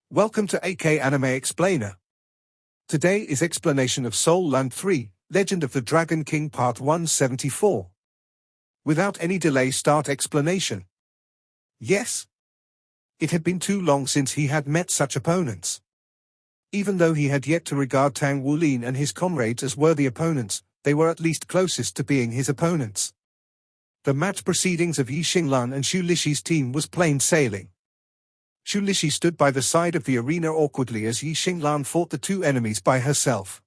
Welcome to AK Anime Explainer. Today is explanation of Soul Land 3, Legend of the Dragon King Part 174. Without any delay, start explanation. Yes. It had been too long since he had met such opponents. Even though he had yet to regard Tang Wulin and his comrades as worthy opponents, they were at least closest to being his opponents. The match proceedings of Yi Xinglan and Xu Lishi's team was plain sailing. Xu Lishi stood by the side of the arena awkwardly as Yi Xinglan fought the two enemies by herself.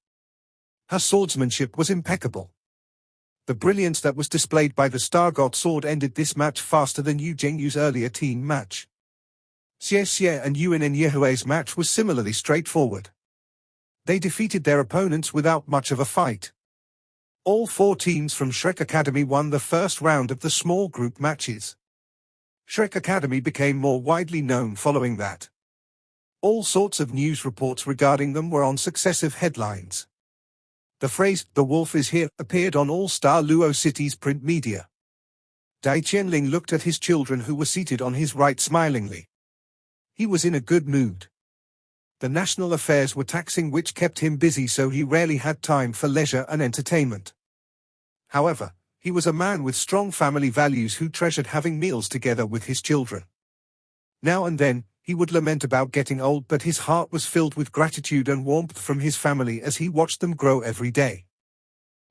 Her swordsmanship was impeccable. The brilliance that was displayed by the Star God sword ended this match faster than Yu Zhengyu's earlier team match. Xie Xie and Yuan and Yehue's match was similarly straightforward. They defeated their opponents without much of a fight. All four teams from Shrek Academy won the first round of the small group matches. Shrek Academy became more widely known following that. All sorts of news reports regarding them were on successive headlines. The phrase, "The Wolf is here," appeared on all Star Luo City's print media. Dai Qianling looked at his children who were seated on his right smilingly. He was in a good mood. The national affairs were taxing, which kept him busy, so he rarely had time for leisure and entertainment. However, he was a man with strong family values who treasured having meals together with his children. Now and then, he would lament about getting old, but his heart was filled with gratitude and warmth from his family as he watched them grow every day.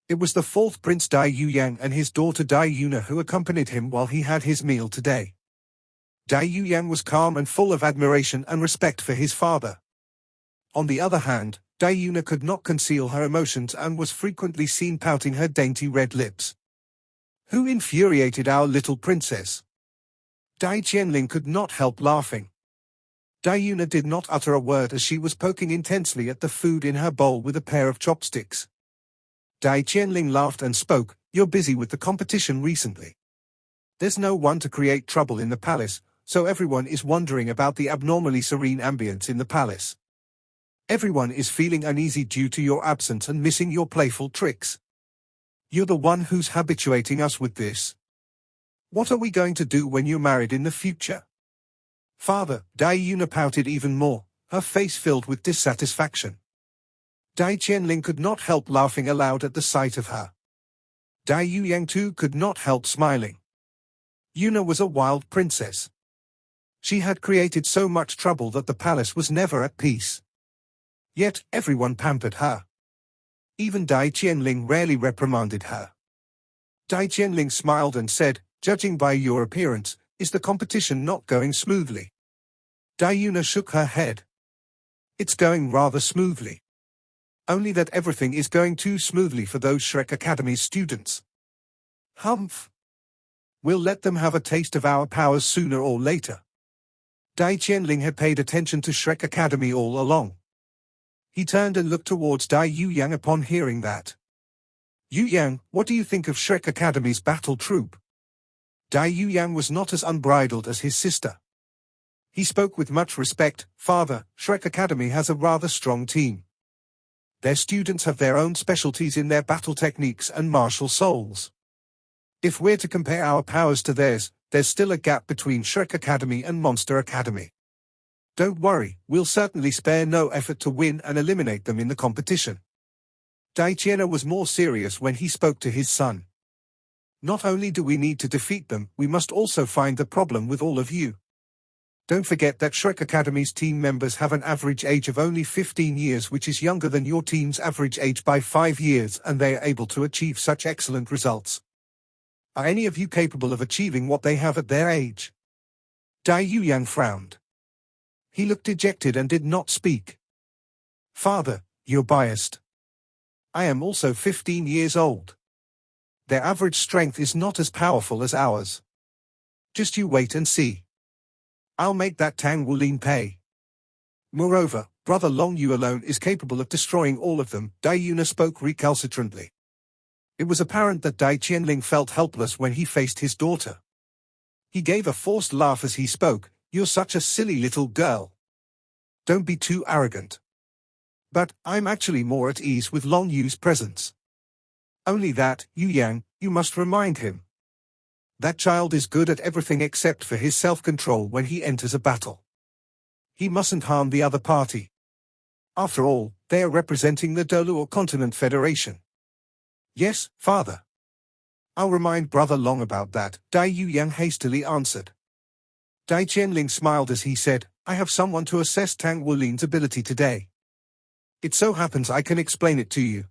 It was the fourth Prince Dai Yuyang and his daughter Dai Yuna who accompanied him while he had his meal today. Dai Yuyang was calm and full of admiration and respect for his father. On the other hand, Dai Yuna could not conceal her emotions and was frequently seen pouting her dainty red lips. Who infuriated our little princess? Dai Qianling could not help laughing. Dai Yuna did not utter a word as she was poking intensely at the food in her bowl with a pair of chopsticks. Dai Qianling laughed and spoke, "You're busy with the competition recently. There's no one to create trouble in the palace, so everyone is wondering about the abnormally serene ambience in the palace. Everyone is feeling uneasy due to your absence and missing your playful tricks. You're the one who's habituating us with this. What are we going to do when you're married in the future?" Father, Dai Yuna pouted even more, her face filled with dissatisfaction. Dai Qianling could not help laughing aloud at the sight of her. Dai Yuyang too could not help smiling. Yuna was a wild princess. She had created so much trouble that the palace was never at peace. Yet, everyone pampered her. Even Dai Qianling rarely reprimanded her. Dai Qianling smiled and said, "Judging by your appearance, is the competition not going smoothly?" Dai Yuna shook her head. "It's going rather smoothly. Only that everything is going too smoothly for those Shrek Academy students. Humph. We'll let them have a taste of our powers sooner or later." Dai Qianling had paid attention to Shrek Academy all along. He turned and looked towards Dai Yuyang upon hearing that. "Yuyang, what do you think of Shrek Academy's battle troupe?" Dai Yuyang was not as unbridled as his sister. He spoke with much respect. "Father, Shrek Academy has a rather strong team. Their students have their own specialties in their battle techniques and martial souls. If we're to compare our powers to theirs, there's still a gap between Shrek Academy and Monster Academy. Don't worry, we'll certainly spare no effort to win and eliminate them in the competition." Dai Qianling was more serious when he spoke to his son. "Not only do we need to defeat them, we must also find the problem with all of you. Don't forget that Shrek Academy's team members have an average age of only 15 years, which is younger than your team's average age by 5 years, and they are able to achieve such excellent results. Are any of you capable of achieving what they have at their age?" Dai Yuyang frowned. He looked dejected and did not speak. "Father, you're biased. I am also 15 years old. Their average strength is not as powerful as ours. Just you wait and see. I'll make that Tang Wulin pay. Moreover, Brother Long Yu alone is capable of destroying all of them." Dai Yuna spoke recalcitrantly. It was apparent that Dai Qianling felt helpless when he faced his daughter. He gave a forced laugh as he spoke. "You're such a silly little girl. Don't be too arrogant. But, I'm actually more at ease with Long Yu's presence. Only that, Yuyang, you must remind him. That child is good at everything except for his self-control when he enters a battle. He mustn't harm the other party. After all, they are representing the Dolu or Continent Federation. Yes, father. I'll remind Brother Long about that, Dai Yang hastily answered. Dai Qianling smiled as he said, I have someone to assess Tang Wulin's ability today. It so happens I can explain it to you.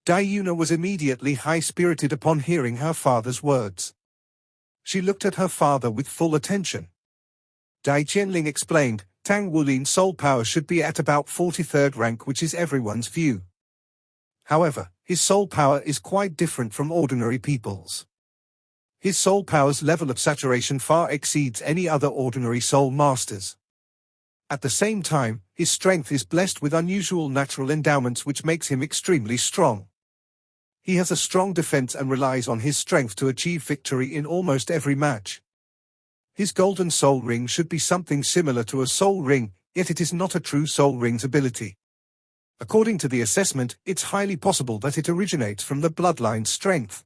Dai Yuna was immediately high-spirited upon hearing her father's words. She looked at her father with full attention. Dai Qianling explained, Tang Wulin's soul power should be at about 43rd rank, which is everyone's view. However, his soul power is quite different from ordinary people's. His soul power's level of saturation far exceeds any other ordinary soul master's. At the same time, his strength is blessed with unusual natural endowments which makes him extremely strong. He has a strong defense and relies on his strength to achieve victory in almost every match. His golden soul ring should be something similar to a soul ring, yet it is not a true soul ring's ability. According to the assessment, it's highly possible that it originates from the bloodline's strength.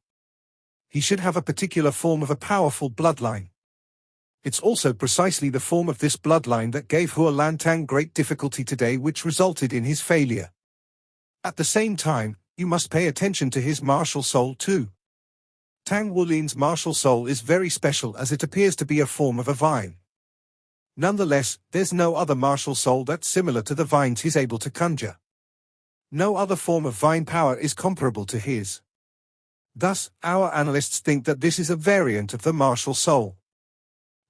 He should have a particular form of a powerful bloodline. It's also precisely the form of this bloodline that gave Hua Lantang great difficulty today, which resulted in his failure. At the same time, you must pay attention to his martial soul too. Tang Wulin's martial soul is very special as it appears to be a form of a vine. Nonetheless, there's no other martial soul that's similar to the vines he's able to conjure. No other form of vine power is comparable to his. Thus, our analysts think that this is a variant of the martial soul.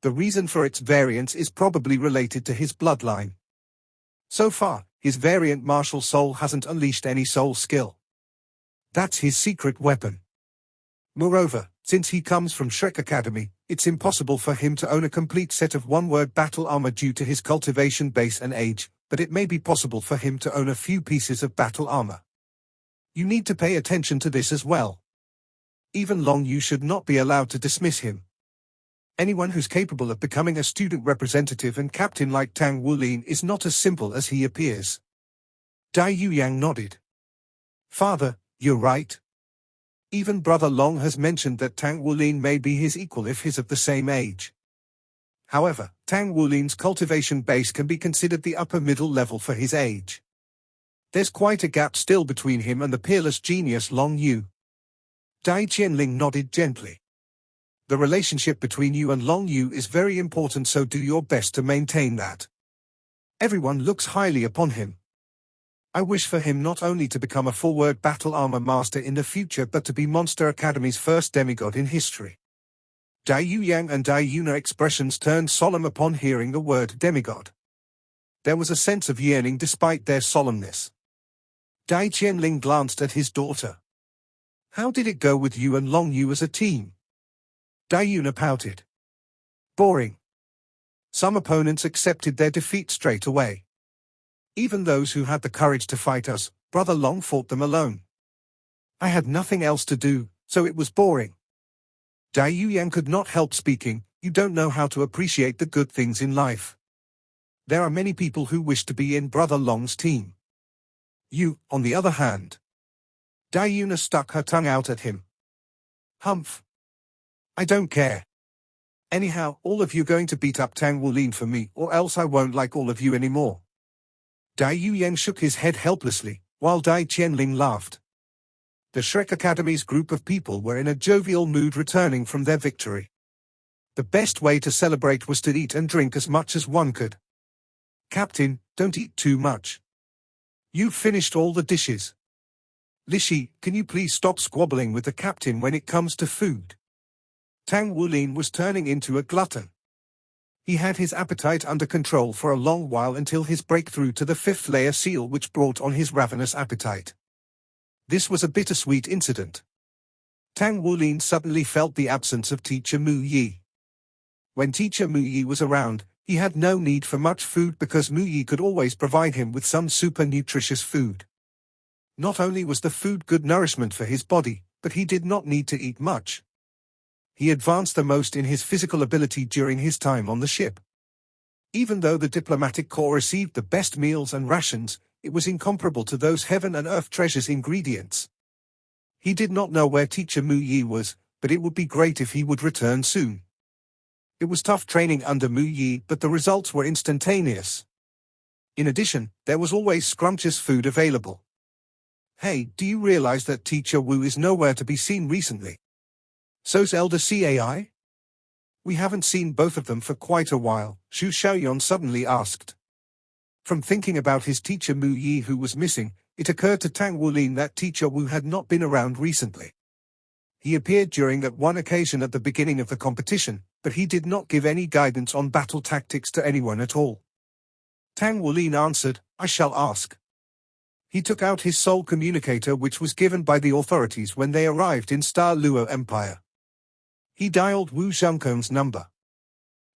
The reason for its variance is probably related to his bloodline. So far, his variant martial soul hasn't unleashed any soul skill. That's his secret weapon. Moreover, since he comes from Shrek Academy, it's impossible for him to own a complete set of one-word battle armor due to his cultivation base and age, but it may be possible for him to own a few pieces of battle armor. You need to pay attention to this as well. Even Long Yu should not be allowed to dismiss him. Anyone who's capable of becoming a student representative and captain like Tang Wulin is not as simple as he appears. Dai Yang nodded. Father, you're right. Even Brother Long has mentioned that Tang Wulin may be his equal if he's of the same age. However, Tang Wulin's cultivation base can be considered the upper middle level for his age. There's quite a gap still between him and the peerless genius Long Yu. Dai Qianling nodded gently. The relationship between you and Long Yu is very important, so do your best to maintain that. Everyone looks highly upon him. I wish for him not only to become a full-word battle armor master in the future but to be Monster Academy's first demigod in history. Dai Yang and Dai Yuna expressions turned solemn upon hearing the word demigod. There was a sense of yearning despite their solemnness. Dai Qianling glanced at his daughter. How did it go with you and Long Yu as a team? Dai Yuna pouted. Boring. Some opponents accepted their defeat straight away. Even those who had the courage to fight us, Brother Long fought them alone. I had nothing else to do, so it was boring. Dai Yang could not help speaking, you don't know how to appreciate the good things in life. There are many people who wish to be in Brother Long's team. You, on the other hand. Dai Yuna stuck her tongue out at him. Humph. I don't care. Anyhow, all of you going to beat up Tang Wulin for me, or else I won't like all of you anymore. Dai Yang shook his head helplessly, while Dai Qianling laughed. The Shrek Academy's group of people were in a jovial mood returning from their victory. The best way to celebrate was to eat and drink as much as one could. Captain, don't eat too much. You've finished all the dishes. Lishi, can you please stop squabbling with the captain when it comes to food? Tang Wulin was turning into a glutton. He had his appetite under control for a long while until his breakthrough to the 5th layer seal, which brought on his ravenous appetite. This was a bittersweet incident. Tang Wulin suddenly felt the absence of Teacher Mu Yi. When Teacher Mu Yi was around, he had no need for much food because Mu Yi could always provide him with some super nutritious food. Not only was the food good nourishment for his body, but he did not need to eat much. He advanced the most in his physical ability during his time on the ship. Even though the diplomatic corps received the best meals and rations, it was incomparable to those heaven and earth treasures ingredients. He did not know where Teacher Mu Yi was, but it would be great if he would return soon. It was tough training under Mu Yi, but the results were instantaneous. In addition, there was always scrumptious food available. Hey, do you realize that Teacher Wu is nowhere to be seen recently? So's Elder Cai? We haven't seen both of them for quite a while, Xu Xiaoyan suddenly asked. From thinking about his teacher Mu Yi who was missing, it occurred to Tang Wulin that Teacher Wu had not been around recently. He appeared during that one occasion at the beginning of the competition, but he did not give any guidance on battle tactics to anyone at all. Tang Wulin answered, I shall ask. He took out his soul communicator which was given by the authorities when they arrived in Star Luo Empire. He dialed Wu Zhongkong's number.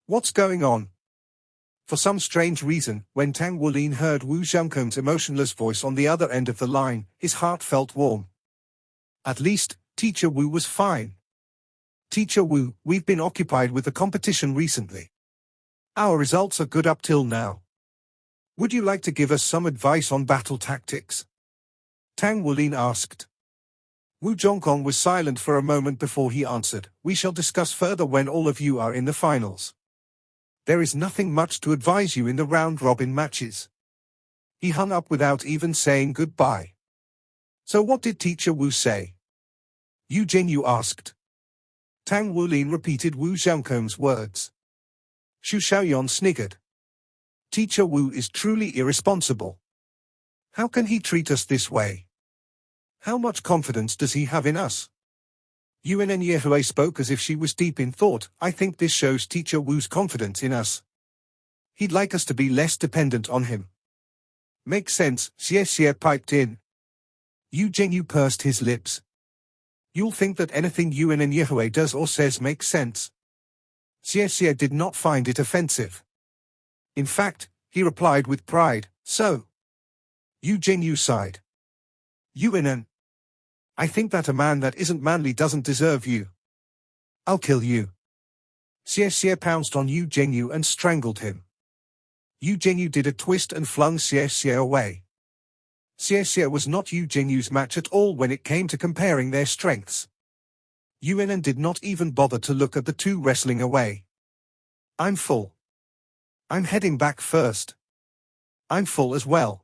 What's going on? For some strange reason, when Tang Wulin heard Wu Zhongkong's emotionless voice on the other end of the line, his heart felt warm. At least, Teacher Wu was fine. Teacher Wu, we've been occupied with the competition recently. Our results are good up till now. Would you like to give us some advice on battle tactics? Tang Wulin asked. Wu Zhongkong was silent for a moment before he answered, we shall discuss further when all of you are in the finals. There is nothing much to advise you in the round-robin matches. He hung up without even saying goodbye. So what did Teacher Wu say? Yu Jingyu asked. Tang Wulin repeated Wu Zhongkong's words. Xu Xiaoyan sniggered. Teacher Wu is truly irresponsible. How can he treat us this way? How much confidence does he have in us? Yuan Yehue spoke as if she was deep in thought. I think this shows Teacher Wu's confidence in us. He'd like us to be less dependent on him. Makes sense, Xie Xie piped in. Yu Jingyu pursed his lips. You'll think that anything Yuan Yehue does or says makes sense. Xie Xie did not find it offensive. In fact, he replied with pride, so. Yu Jingyu sighed. Yuan, I think that a man that isn't manly doesn't deserve you. I'll kill you. Xie Xie pounced on Yu Jingyu and strangled him. Yu Jingyu did a twist and flung Xie Xie away. Xie Xie was not Yu Jingyu's match at all when it came to comparing their strengths. Yuan did not even bother to look at the two wrestling away. I'm full. I'm heading back first. I'm full as well.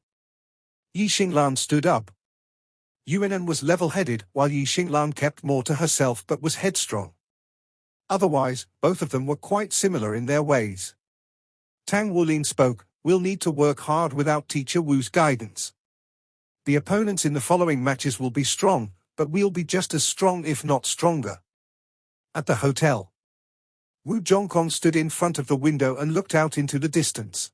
Yi Xinglan stood up. Yuan was level-headed, while Yi Xinglan kept more to herself but was headstrong. Otherwise, both of them were quite similar in their ways. Tang Wulin spoke, we'll need to work hard without Teacher Wu's guidance. The opponents in the following matches will be strong, but we'll be just as strong if not stronger. At the hotel. Wu Zhongkong stood in front of the window and looked out into the distance.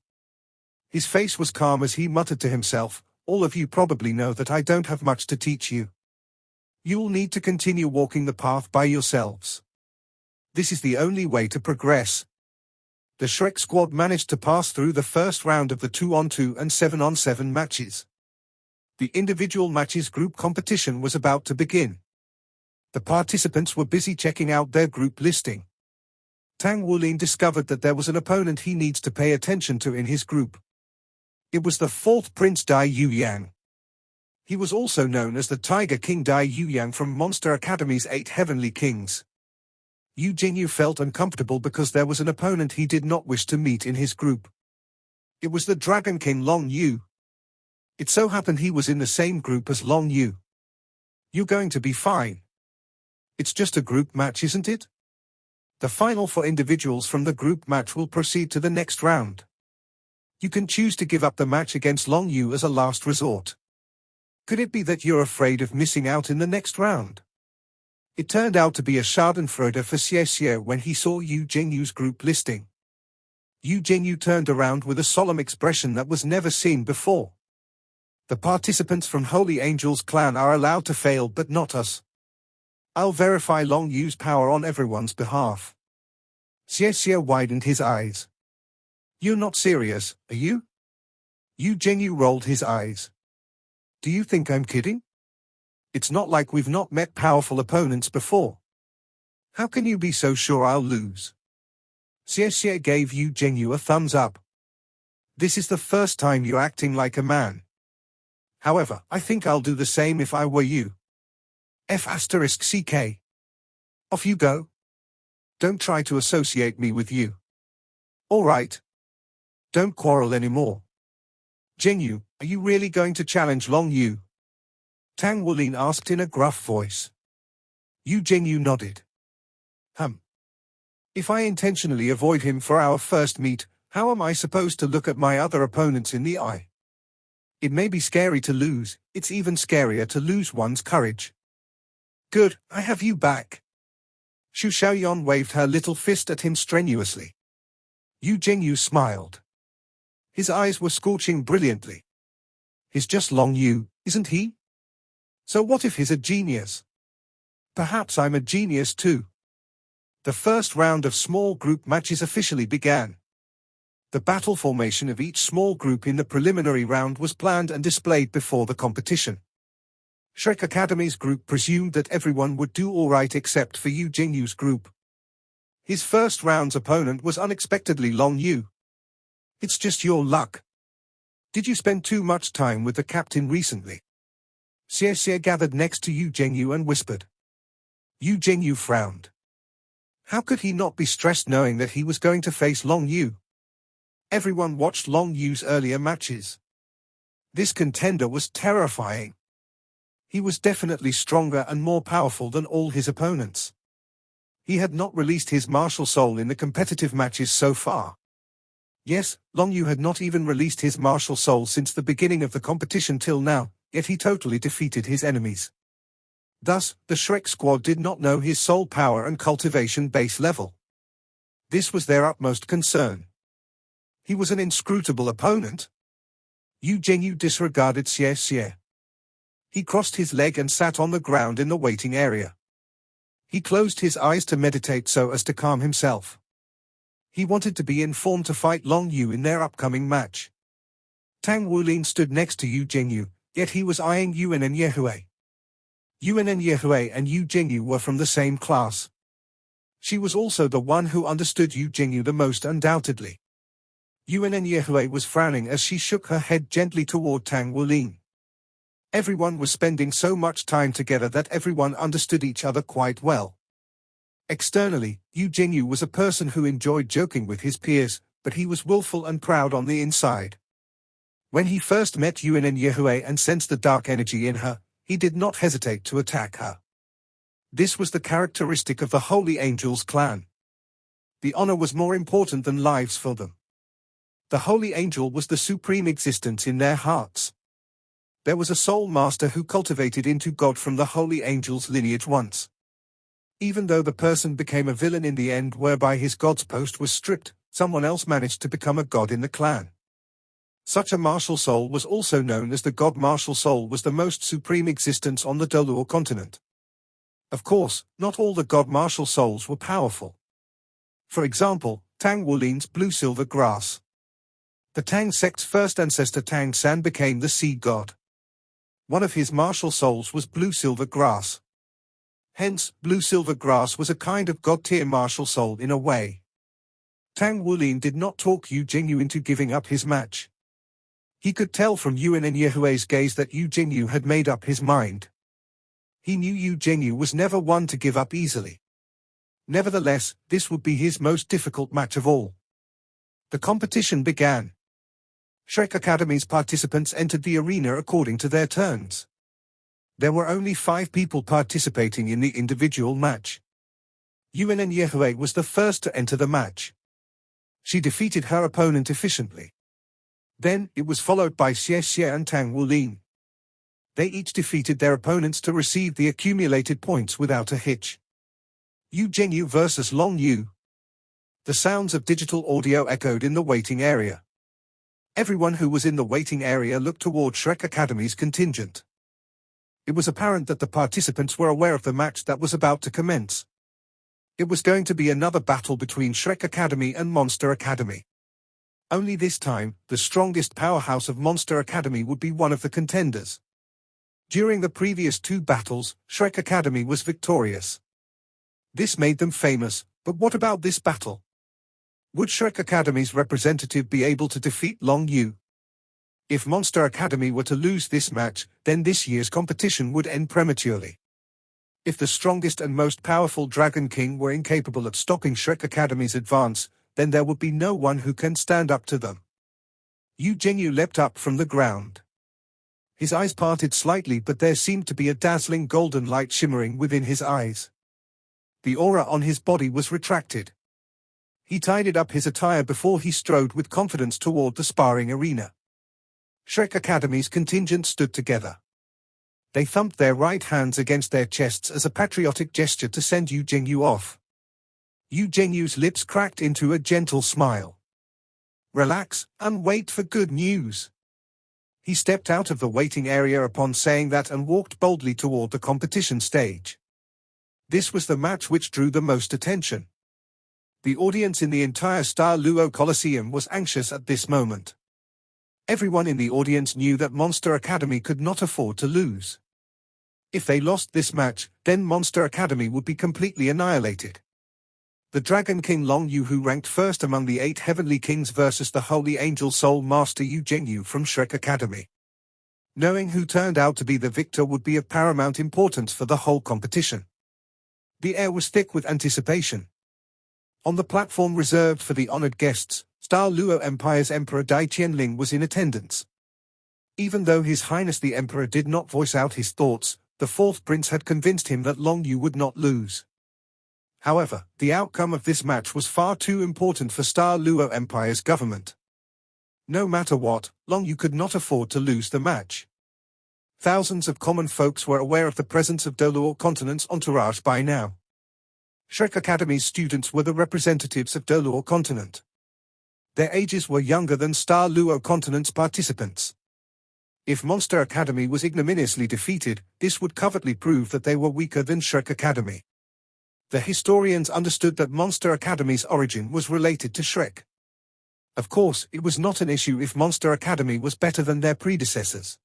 His face was calm as he muttered to himself, all of you probably know that I don't have much to teach you. You'll need to continue walking the path by yourselves. This is the only way to progress. The Shrek squad managed to pass through the first round of the 2-on-2 and 7-on-7 matches. The individual matches group competition was about to begin. The participants were busy checking out their group listing. Tang Wulin discovered that there was an opponent he needs to pay attention to in his group. It was the fourth Prince Dai Yuyang. He was also known as the Tiger King Dai Yuyang from Monster Academy's 8 Heavenly Kings. Yu Jingyu felt uncomfortable because there was an opponent he did not wish to meet in his group. It was the Dragon King Long Yu. It so happened he was in the same group as Long Yu. You're going to be fine. It's just a group match, isn't it? The final 4 individuals from the group match will proceed to the next round. You can choose to give up the match against Long Yu as a last resort. Could it be that you're afraid of missing out in the next round? It turned out to be a schadenfreude for Xie Xie when he saw Yu Jingyu's group listing. Yu Jingyu turned around with a solemn expression that was never seen before. The participants from Holy Angel's clan are allowed to fail but not us. I'll verify Long Yu's power on everyone's behalf. Xie Xie widened his eyes. You're not serious, are you? Yu Jingyu rolled his eyes. Do you think I'm kidding? It's not like we've not met powerful opponents before. How can you be so sure I'll lose? Xie Xie gave Yu Jingyu a thumbs up. This is the first time you're acting like a man. However, I think I'll do the same if I were you. F***CK. Off you go. Don't try to associate me with you. All right. Don't quarrel anymore. Jingyu, are you really going to challenge Long Yu? Tang Wulin asked in a gruff voice. Yu Jingyu nodded. If I intentionally avoid him for our first meet, how am I supposed to look at my other opponents in the eye? It may be scary to lose, it's even scarier to lose one's courage. Good, I have you back. Xu Xiaoyan waved her little fist at him strenuously. Yu Jingyu smiled. His eyes were scorching brilliantly. He's just Long Yu, isn't he? So what if he's a genius? Perhaps I'm a genius too. The first round of small group matches officially began. The battle formation of each small group in the preliminary round was planned and displayed before the competition. Shrek Academy's group presumed that everyone would do alright except for Yu Jingyu's group. His first round's opponent was unexpectedly Long Yu. It's just your luck. Did you spend too much time with the captain recently? Xie Xie gathered next to Yu Jingyu and whispered. Yu Jingyu frowned. How could he not be stressed knowing that he was going to face Long Yu? Everyone watched Long Yu's earlier matches. This contender was terrifying. He was definitely stronger and more powerful than all his opponents. He had not released his martial soul in the competitive matches so far. Yes, Long Yu had not even released his martial soul since the beginning of the competition till now, yet he totally defeated his enemies. Thus, the Shrek squad did not know his soul power and cultivation base level. This was their utmost concern. He was an inscrutable opponent. Yu Jingyu disregarded Xie Xie. He crossed his leg and sat on the ground in the waiting area. He closed his eyes to meditate so as to calm himself. He wanted to be informed to fight Long Yu in their upcoming match. Tang Wulin stood next to Yu Jingyu, yet he was eyeing Yuan and Yehui. Yuan and Yehui and Yu Jingyu were from the same class. She was also the one who understood Yu Jingyu the most undoubtedly. Yuan and Yehui was frowning as she shook her head gently toward Tang Wulin. Everyone was spending so much time together that everyone understood each other quite well. Externally, Yu Jingyu was a person who enjoyed joking with his peers, but he was willful and proud on the inside. When he first met Yuan and Yehui and sensed the dark energy in her, he did not hesitate to attack her. This was the characteristic of the Holy Angels clan. The honor was more important than lives for them. The Holy Angel was the supreme existence in their hearts. There was a soul master who cultivated into God from the Holy Angel's lineage once. Even though the person became a villain in the end whereby his god's post was stripped, someone else managed to become a god in the clan. Such a martial soul was also known as the God Martial Soul, was the most supreme existence on the Dolor continent. Of course, not all the God Martial Souls were powerful. For example, Tang Wulin's blue-silver grass. The Tang sect's first ancestor Tang San became the sea god. One of his martial souls was blue-silver grass. Hence, blue-silver grass was a kind of god-tier martial soul in a way. Tang Wulin did not talk Yu Jingyu into giving up his match. He could tell from Yuan and Yehui's gaze that Yu Jingyu had made up his mind. He knew Yu Jingyu was never one to give up easily. Nevertheless, this would be his most difficult match of all. The competition began. Shrek Academy's participants entered the arena according to their turns. There were only 5 people participating in the individual match. Yuan and Yehui was the first to enter the match. She defeated her opponent efficiently. Then, it was followed by Xie Xie and Tang Wulin. They each defeated their opponents to receive the accumulated points without a hitch. Yu Jingyu versus Long Yu. The sounds of digital audio echoed in the waiting area. Everyone who was in the waiting area looked toward Shrek Academy's contingent. It was apparent that the participants were aware of the match that was about to commence. It was going to be another battle between Shrek Academy and Monster Academy. Only this time, the strongest powerhouse of Monster Academy would be one of the contenders. During the previous 2 battles, Shrek Academy was victorious. This made them famous, but what about this battle? Would Shrek Academy's representative be able to defeat Long Yu? If Monster Academy were to lose this match, then this year's competition would end prematurely. If the strongest and most powerful Dragon King were incapable of stopping Shrek Academy's advance, then there would be no one who can stand up to them. Yu Jingyu leapt up from the ground. His eyes parted slightly, but there seemed to be a dazzling golden light shimmering within his eyes. The aura on his body was retracted. He tidied up his attire before he strode with confidence toward the sparring arena. Shrek Academy's contingent stood together. They thumped their right hands against their chests as a patriotic gesture to send Yu Jingyu off. Yu Jingyu's lips cracked into a gentle smile. Relax, and wait for good news. He stepped out of the waiting area upon saying that and walked boldly toward the competition stage. This was the match which drew the most attention. The audience in the entire Star Luo Coliseum was anxious at this moment. Everyone in the audience knew that Monster Academy could not afford to lose. If they lost this match, then Monster Academy would be completely annihilated. The Dragon King Long Yu, who ranked first among the 8 Heavenly Kings, versus the Holy Angel Soul Master Yu Jingyu from Shrek Academy. Knowing who turned out to be the victor would be of paramount importance for the whole competition. The air was thick with anticipation. On the platform reserved for the honored guests, Star Luo Empire's Emperor Dai Qianling was in attendance. Even though His Highness the Emperor did not voice out his thoughts, the fourth prince had convinced him that Long Yu would not lose. However, the outcome of this match was far too important for Star Luo Empire's government. No matter what, Long Yu could not afford to lose the match. Thousands of common folks were aware of the presence of Doluo Continent's entourage by now. Shrek Academy's students were the representatives of Doluo Continent. Their ages were younger than Star Luo Continent's participants. If Monster Academy was ignominiously defeated, this would covertly prove that they were weaker than Shrek Academy. The historians understood that Monster Academy's origin was related to Shrek. Of course, it was not an issue if Monster Academy was better than their predecessors.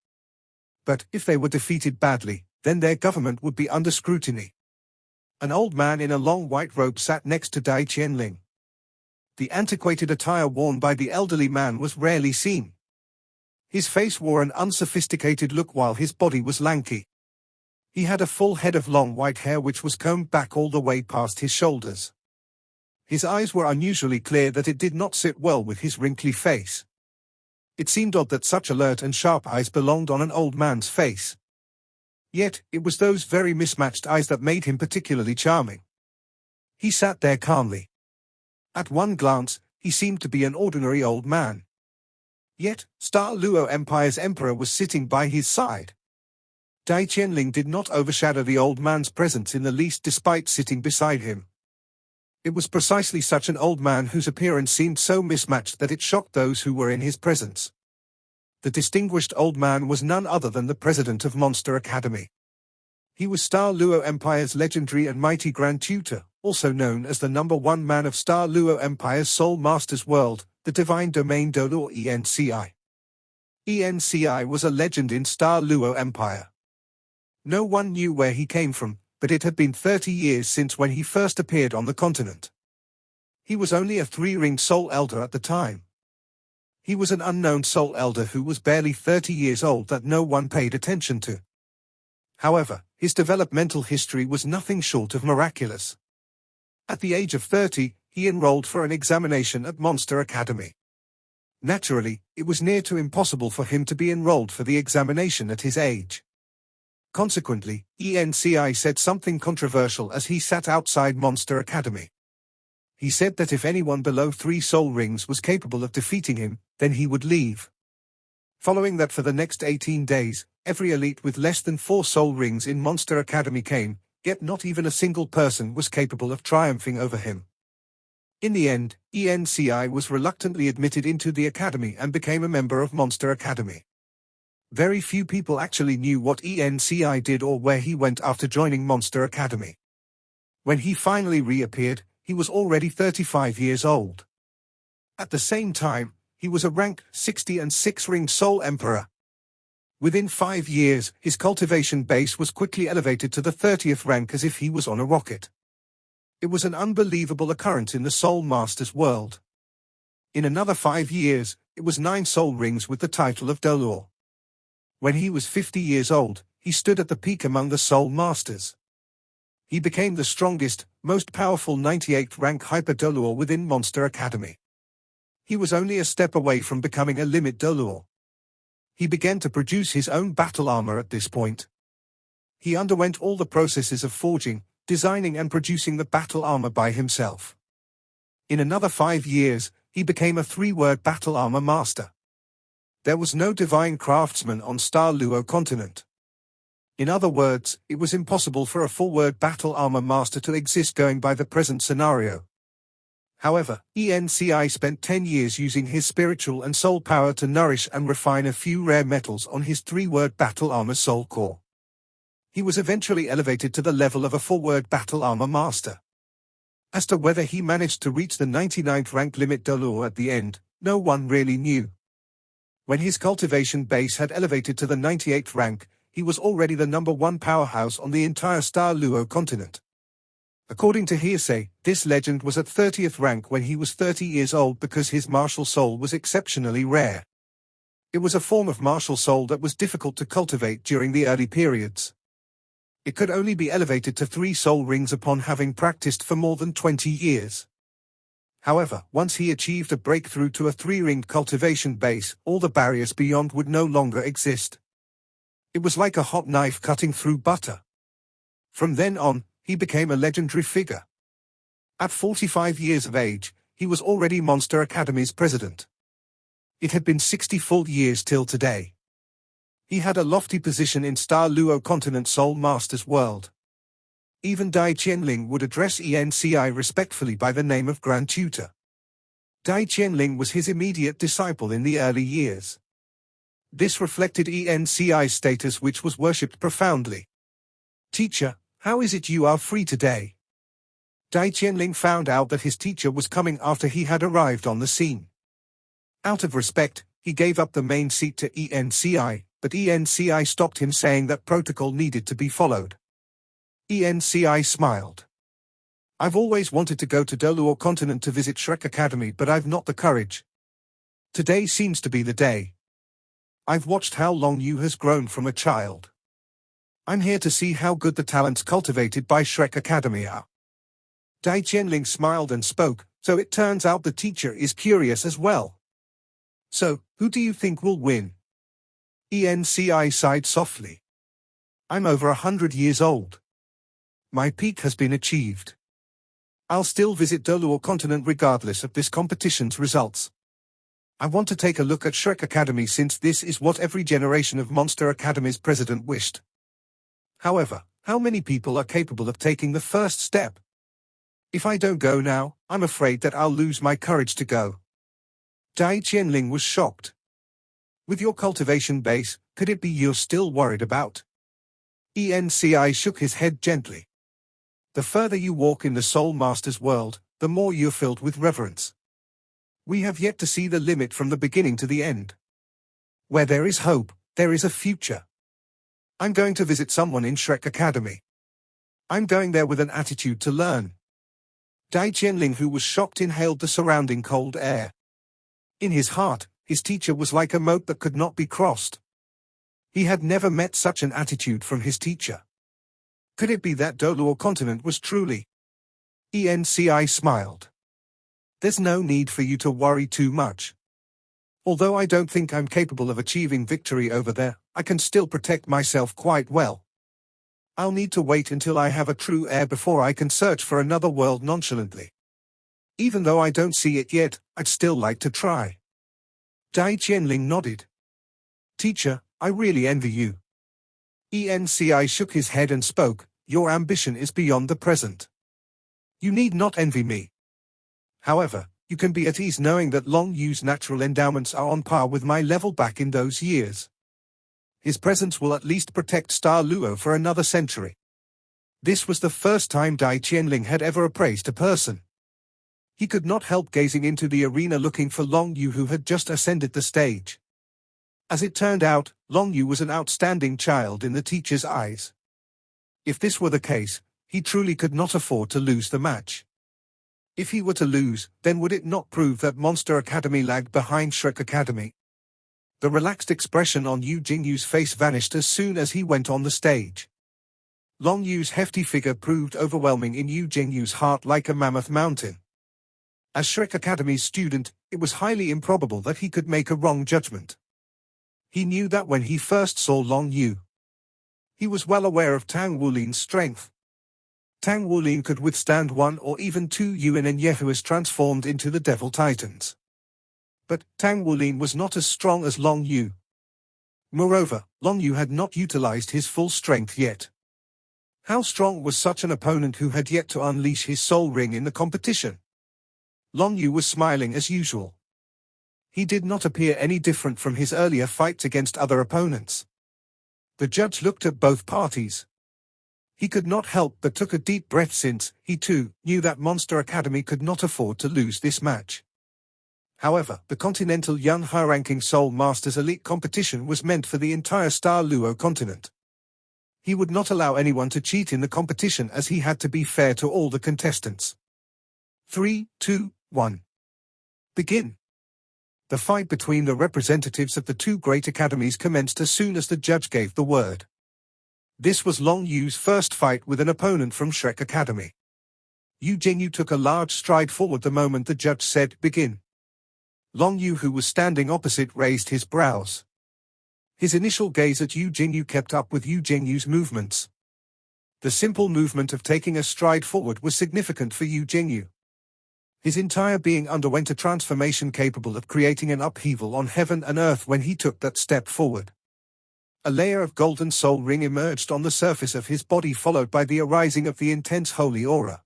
But if they were defeated badly, then their government would be under scrutiny. An old man in a long white robe sat next to Dai Qianling. The antiquated attire worn by the elderly man was rarely seen. His face wore an unsophisticated look while his body was lanky. He had a full head of long white hair which was combed back all the way past his shoulders. His eyes were unusually clear that it did not sit well with his wrinkly face. It seemed odd that such alert and sharp eyes belonged on an old man's face. Yet, it was those very mismatched eyes that made him particularly charming. He sat there calmly. At one glance, he seemed to be an ordinary old man. Yet, Star Luo Empire's emperor was sitting by his side. Dai Qianling did not overshadow the old man's presence in the least despite sitting beside him. It was precisely such an old man whose appearance seemed so mismatched that it shocked those who were in his presence. The distinguished old man was none other than the president of Monster Academy. He was Star Luo Empire's legendary and mighty Grand Tutor, also known as the #1 man of Star Luo Empire's Soul Master's world, the Divine Domain Doluo Enci. Enci was a legend in Star Luo Empire. No one knew where he came from, but it had been 30 years since when he first appeared on the continent. He was only a 3-ringed soul elder at the time. He was an unknown soul elder who was barely 30 years old that no one paid attention to. However, his developmental history was nothing short of miraculous. At the age of 30, he enrolled for an examination at Monster Academy. Naturally, it was near to impossible for him to be enrolled for the examination at his age. Consequently, Enci said something controversial as he sat outside Monster Academy. He said that if anyone below 3 soul rings was capable of defeating him, then he would leave. Following that, for the next 18 days, every elite with less than 4 soul rings in Monster Academy came, yet not even a single person was capable of triumphing over him. In the end, Enci was reluctantly admitted into the academy and became a member of Monster Academy. Very few people actually knew what Enci did or where he went after joining Monster Academy. When he finally reappeared, he was already 35 years old. At the same time, he was a rank 60 and 6-ringed Soul Emperor. Within 5 years, his cultivation base was quickly elevated to the 30th rank as if he was on a rocket. It was an unbelievable occurrence in the Soul Master's world. In another 5 years, it was 9 soul rings with the title of Doluo. When he was 50 years old, he stood at the peak among the Soul Masters. He became the strongest, most powerful 98th rank Hyper Doluor within Monster Academy. He was only a step away from becoming a Limit Doluor. He began to produce his own battle armor at this point. He underwent all the processes of forging, designing and producing the battle armor by himself. In another 5 years, he became a 3-word battle armor master. There was no divine craftsman on Star Luo continent. In other words, it was impossible for a 4-word battle armor master to exist going by the present scenario. However, ENCI spent 10 years using his spiritual and soul power to nourish and refine a few rare metals on his 3-word battle armor soul core. He was eventually elevated to the level of a 4-word battle armor master. As to whether he managed to reach the 99th rank Limit Doluor at the end, no one really knew. When his cultivation base had elevated to the 98th rank, he was already the #1 powerhouse on the entire Star Luo continent. According to hearsay, this legend was at 30th rank when he was 30 years old because his martial soul was exceptionally rare. It was a form of martial soul that was difficult to cultivate during the early periods. It could only be elevated to 3 soul rings upon having practiced for more than 20 years. However, once he achieved a breakthrough to a 3-ringed cultivation base, all the barriers beyond would no longer exist. It was like a hot knife cutting through butter. From then on, he became a legendary figure. At 45 years of age, he was already Monster Academy's president. It had been 60 full years till today. He had a lofty position in Star Luo continent Soul Master's world. Even Dai Qianling would address ENCI respectfully by the name of Grand Tutor. Dai Qianling was his immediate disciple in the early years. This reflected ENCI's status, which was worshipped profoundly. "Teacher, how is it you are free today?" Dai Qianling found out that his teacher was coming after he had arrived on the scene. Out of respect, he gave up the main seat to ENCI, but ENCI stopped him, saying that protocol needed to be followed. ENCI smiled. "I've always wanted to go to Doluor continent to visit Shrek Academy, but I've not the courage. Today seems to be the day. I've watched how Long Yu has grown from a child. I'm here to see how good the talents cultivated by Shrek Academy are." Dai Qianling smiled and spoke, "So it turns out the teacher is curious as well. So, who do you think will win?" ENCI sighed softly. "I'm over 100 years old. My peak has been achieved. I'll still visit Doluor continent regardless of this competition's results. I want to take a look at Shrek Academy since this is what every generation of Monster Academy's president wished. However, how many people are capable of taking the first step? If I don't go now, I'm afraid that I'll lose my courage to go." Dai Qianling was shocked. "With your cultivation base, could it be you're still worried about?" ENCI shook his head gently. "The further you walk in the Soul Master's world, the more you're filled with reverence. We have yet to see the limit from the beginning to the end. Where there is hope, there is a future. I'm going to visit someone in Shrek Academy. I'm going there with an attitude to learn." Dai Qianling, who was shocked, inhaled the surrounding cold air. In his heart, his teacher was like a moat that could not be crossed. He had never met such an attitude from his teacher. Could it be that Doluor continent was truly? ENCI smiled. "There's no need for you to worry too much. Although I don't think I'm capable of achieving victory over there, I can still protect myself quite well. I'll need to wait until I have a true heir before I can search for another world nonchalantly. Even though I don't see it yet, I'd still like to try." Dai Qianling nodded. "Teacher, I really envy you." ENCI shook his head and spoke, "Your ambition is beyond the present. You need not envy me. However, you can be at ease knowing that Long Yu's natural endowments are on par with my level back in those years. His presence will at least protect Star Luo for another century." This was the first time Dai Qianling had ever appraised a person. He could not help gazing into the arena looking for Long Yu, who had just ascended the stage. As it turned out, Long Yu was an outstanding child in the teacher's eyes. If this were the case, he truly could not afford to lose the match. If he were to lose, then would it not prove that Monster Academy lagged behind Shrek Academy? The relaxed expression on Yu Jingyu's face vanished as soon as he went on the stage. Long Yu's hefty figure proved overwhelming in Yu Jingyu's heart like a mammoth mountain. As Shrek Academy's student, it was highly improbable that he could make a wrong judgment. He knew that when he first saw Long Yu. He was well aware of Tang Wulin's strength. Tang Wulin could withstand 1 or even 2 Yuan and Yehuas transformed into the Devil Titans. But Tang Wulin was not as strong as Long Yu. Moreover, Long Yu had not utilized his full strength yet. How strong was such an opponent who had yet to unleash his soul ring in the competition? Long Yu was smiling as usual. He did not appear any different from his earlier fights against other opponents. The judge looked at both parties. He could not help but took a deep breath since, he too, knew that Monster Academy could not afford to lose this match. However, the Continental Young High-Ranking Soul Masters Elite competition was meant for the entire Star Luo continent. He would not allow anyone to cheat in the competition as he had to be fair to all the contestants. 3, 2, 1. Begin. The fight between the representatives of the two great academies commenced as soon as the judge gave the word. This was Long Yu's first fight with an opponent from Shrek Academy. Yu Jingyu took a large stride forward the moment the judge said, "Begin." Long Yu, who was standing opposite, raised his brows. His initial gaze at Yu Jingyu kept up with Yu Jingyu's movements. The simple movement of taking a stride forward was significant for Yu Jingyu. His entire being underwent a transformation capable of creating an upheaval on heaven and earth when he took that step forward. A layer of golden soul ring emerged on the surface of his body, followed by the arising of the intense holy aura.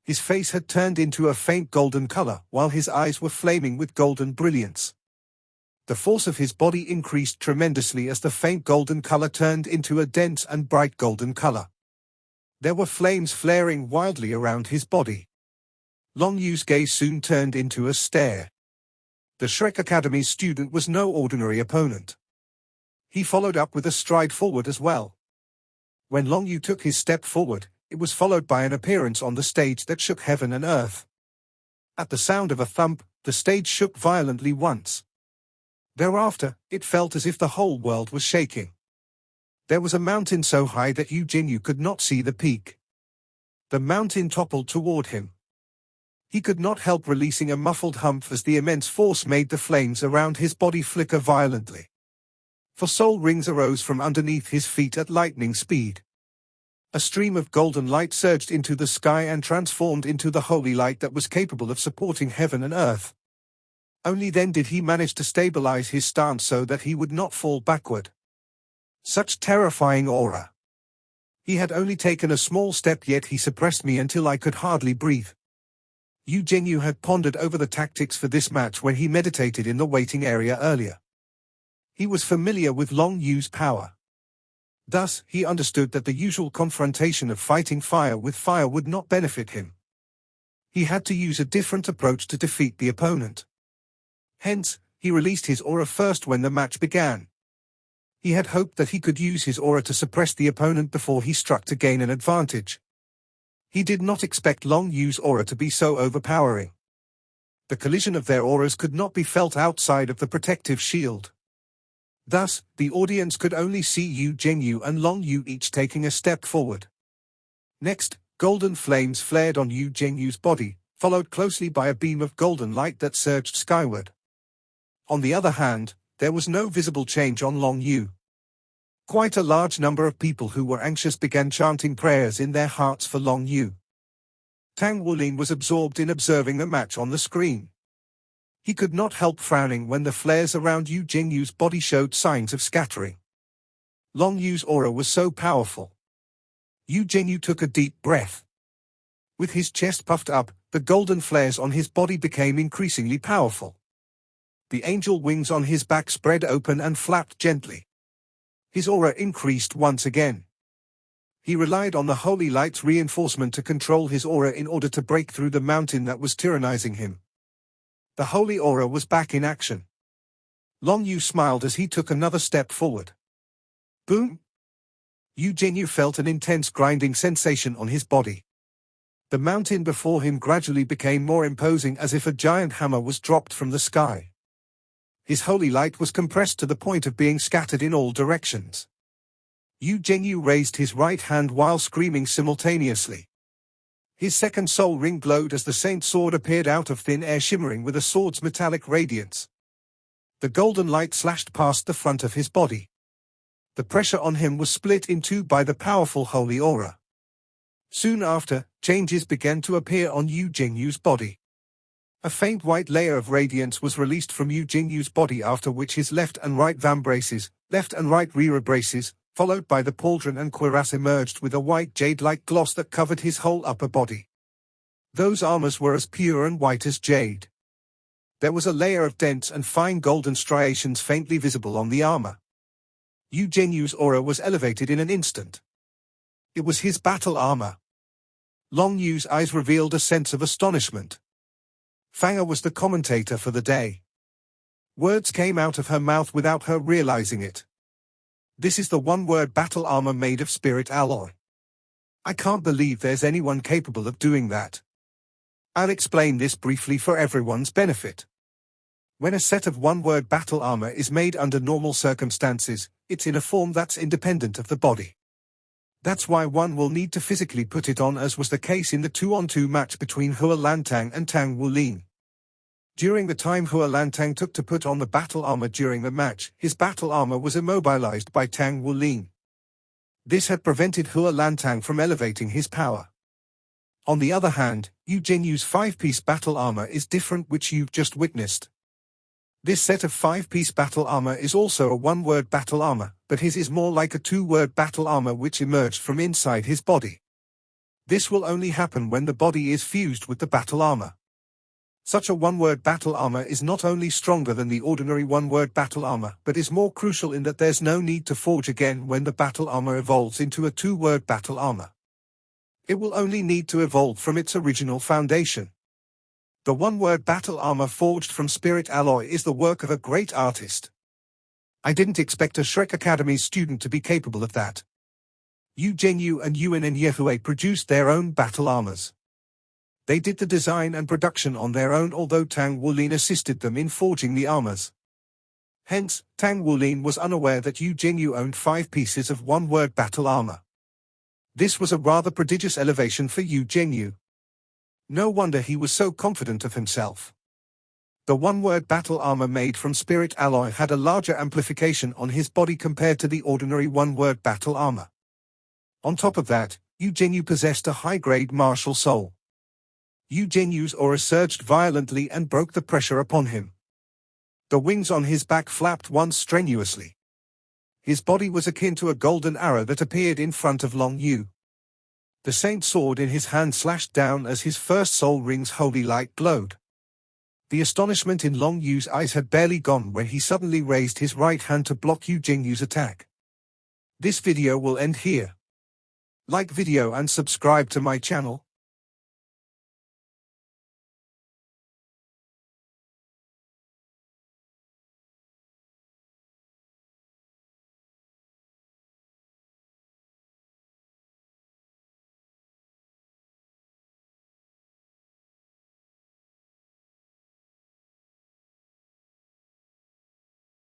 His face had turned into a faint golden color, while his eyes were flaming with golden brilliance. The force of his body increased tremendously as the faint golden color turned into a dense and bright golden color. There were flames flaring wildly around his body. Long Yu's gaze soon turned into a stare. The Shrek Academy's student was no ordinary opponent. He followed up with a stride forward as well. When Long Yu took his step forward, it was followed by an appearance on the stage that shook heaven and earth. At the sound of a thump, the stage shook violently once. Thereafter, it felt as if the whole world was shaking. There was a mountain so high that Yu Jingyu could not see the peak. The mountain toppled toward him. He could not help releasing a muffled humph as the immense force made the flames around his body flicker violently. For soul rings arose from underneath his feet at lightning speed. A stream of golden light surged into the sky and transformed into the holy light that was capable of supporting heaven and earth. Only then did he manage to stabilize his stance so that he would not fall backward. Such terrifying aura. He had only taken a small step, yet he suppressed me until I could hardly breathe. Yu Jingyu had pondered over the tactics for this match when he meditated in the waiting area earlier. He was familiar with Long Yu's power. Thus, he understood that the usual confrontation of fighting fire with fire would not benefit him. He had to use a different approach to defeat the opponent. Hence, he released his aura first when the match began. He had hoped that he could use his aura to suppress the opponent before he struck to gain an advantage. He did not expect Long Yu's aura to be so overpowering. The collision of their auras could not be felt outside of the protective shield. Thus, the audience could only see Yu Jingyu and Long Yu each taking a step forward. Next, golden flames flared on Yu Jingyu's body, followed closely by a beam of golden light that surged skyward. On the other hand, there was no visible change on Long Yu. Quite a large number of people who were anxious began chanting prayers in their hearts for Long Yu. Tang Wulin was absorbed in observing the match on the screen. He could not help frowning when the flares around Yu Jingyu's body showed signs of scattering. Long Yu's aura was so powerful. Yu Jingyu took a deep breath. With his chest puffed up, the golden flares on his body became increasingly powerful. The angel wings on his back spread open and flapped gently. His aura increased once again. He relied on the holy light's reinforcement to control his aura in order to break through the mountain that was tyrannizing him. The holy aura was back in action. Long Yu smiled as he took another step forward. Boom! Yu Jingyu felt an intense grinding sensation on his body. The mountain before him gradually became more imposing, as if a giant hammer was dropped from the sky. His holy light was compressed to the point of being scattered in all directions. Yu Zhenyu raised his right hand while screaming simultaneously. His second soul ring glowed as the saint sword appeared out of thin air, shimmering with a sword's metallic radiance. The golden light slashed past the front of his body. The pressure on him was split in two by the powerful holy aura. Soon after, changes began to appear on Yu Zhenyu's body. A faint white layer of radiance was released from Yu Zhenyu's body, after which his left and right vambraces, left and right rear braces, followed by the pauldron and cuirass, emerged with a white jade-like gloss that covered his whole upper body. Those armors were as pure and white as jade. There was a layer of dense and fine golden striations faintly visible on the armor. Yu Zhenyu's aura was elevated in an instant. It was his battle armor. Long Yu's eyes revealed a sense of astonishment. Fanga was the commentator for the day. Words came out of her mouth without her realizing it. This is the one-word battle armor made of spirit alloy. I can't believe there's anyone capable of doing that. I'll explain this briefly for everyone's benefit. When a set of one-word battle armor is made under normal circumstances, it's in a form that's independent of the body. That's why one will need to physically put it on, as was the case in the 2-on-2 match between Hua Lantang and Tang Wulin. During the time Hua Lantang took to put on the battle armor during the match, his battle armor was immobilized by Tang Wulin. This had prevented Hua Lantang from elevating his power. On the other hand, Yu Zhenyu's 5-piece battle armor is different, which you've just witnessed. This set of 5-piece battle armor is also a one-word battle armor, but his is more like a 2-word battle armor which emerged from inside his body. This will only happen when the body is fused with the battle armor. Such a one-word battle armor is not only stronger than the ordinary one-word battle armor, but is more crucial in that there's no need to forge again when the battle armor evolves into a 2-word battle armor. It will only need to evolve from its original foundation. The one-word battle armor forged from spirit alloy is the work of a great artist. I didn't expect a Shrek Academy's student to be capable of that. Yu Zhenyu and Yuan and Yehue produced their own battle armors. They did the design and production on their own, although Tang Wulin assisted them in forging the armors. Hence, Tang Wulin was unaware that Yu Zhenyu owned 5 pieces of one-word battle armor. This was a rather prodigious elevation for Yu Zhenyu. No wonder he was so confident of himself. The one-word battle armor made from spirit alloy had a larger amplification on his body compared to the ordinary one-word battle armor. On top of that, Yu Zhenyu possessed a high-grade martial soul. Yu Zhenyu's aura surged violently and broke the pressure upon him. The wings on his back flapped once strenuously. His body was akin to a golden arrow that appeared in front of Long Yu. The saint sword in his hand slashed down as his first soul ring's holy light glowed. The astonishment in Long Yu's eyes had barely gone when he suddenly raised his right hand to block Yu Zhenyu's attack. This video will end here. Like video and subscribe to my channel.